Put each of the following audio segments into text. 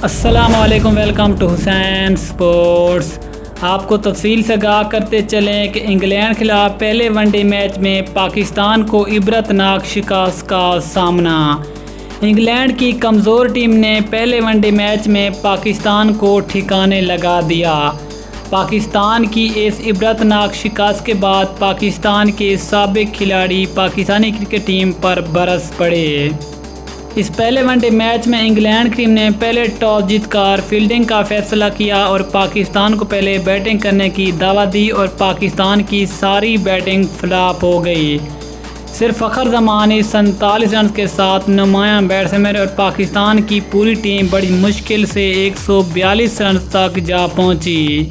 السلام علیکم، welcome to Hussain sports. آپ کو تفصیل سے آگاہ کرتے چلیں کہ انگلینڈ خلاف پہلے ون ڈے میچ میں پاکستان کو عبرتناک شکست کا سامنا۔ انگلینڈ کی کمزور ٹیم نے پہلے ون ڈے میچ میں پاکستان کو ٹھکانے لگا دیا۔ پاکستان کی اس عبرتناک شکست کے بعد پاکستان کے سابق کھلاڑی پاکستانی کرکٹ ٹیم پر برس پڑے۔ اس پہلے ون ڈے میچ میں انگلینڈ ٹیم نے پہلے ٹاس جیت کر فیلڈنگ کا فیصلہ کیا اور پاکستان کو پہلے بیٹنگ کرنے کی دعوت دی اور پاکستان کی ساری بیٹنگ فلاپ ہو گئی۔ صرف فخر زمانی 47 رنز کے ساتھ نمایاں بیٹسمین اور پاکستان کی پوری ٹیم بڑی مشکل سے 142 رنز تک جا پہنچی،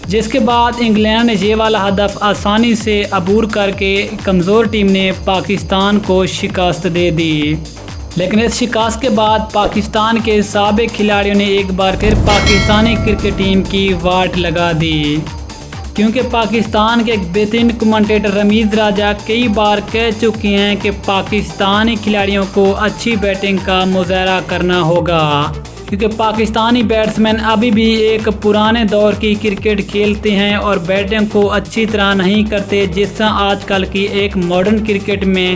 جس کے بعد انگلینڈ نے یہ والا ہدف آسانی سے عبور کر کے کمزور ٹیم نے پاکستان کو شکست دے دی۔ لیکن اس شکست کے بعد پاکستان کے سابق کھلاڑیوں نے ایک بار پھر پاکستانی کرکٹ ٹیم کی واٹ لگا دی، کیونکہ پاکستان کے ایک بہترین کمنٹیٹر رمیز راجہ کئی بار کہہ چکے ہیں کہ پاکستانی کھلاڑیوں کو اچھی بیٹنگ کا مظاہرہ کرنا ہوگا، کیونکہ پاکستانی بیٹسمین ابھی بھی ایک پرانے دور کی کرکٹ کھیلتے ہیں اور بیٹنگ کو اچھی طرح نہیں کرتے جس طرح آج کل کی ایک ماڈرن کرکٹ میں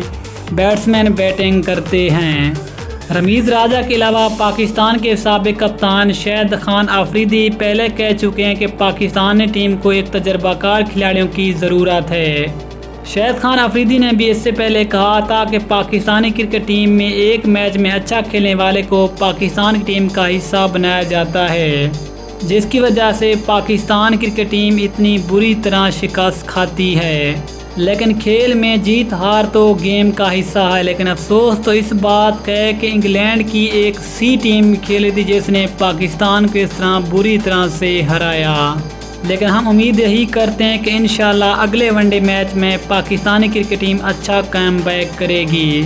بیٹسمین بیٹنگ کرتے ہیں۔ رمیز راجہ کے علاوہ پاکستان کے سابق کپتان شاہد خان آفریدی پہلے کہہ چکے ہیں کہ پاکستانی ٹیم کو ایک تجربہ کار کھلاڑیوں کی ضرورت ہے۔ شاہد خان آفریدی نے بھی اس سے پہلے کہا تھا کہ پاکستانی کرکٹ ٹیم میں ایک میچ میں اچھا کھیلنے والے کو پاکستان کی ٹیم کا حصہ بنایا جاتا ہے، جس کی وجہ سے پاکستان کرکٹ ٹیم اتنی بری طرح شکست کھاتی ہے۔ لیکن کھیل میں جیت ہار تو گیم کا حصہ ہے، لیکن افسوس تو اس بات کا ہے کہ انگلینڈ کی ایک سی ٹیم کھیلی تھی جس نے پاکستان کو اس طرح بری طرح سے ہرایا۔ لیکن ہم امید یہی کرتے ہیں کہ انشاءاللہ اگلے ون ڈے میچ میں پاکستانی کرکٹ ٹیم اچھا کم بیک کرے گی۔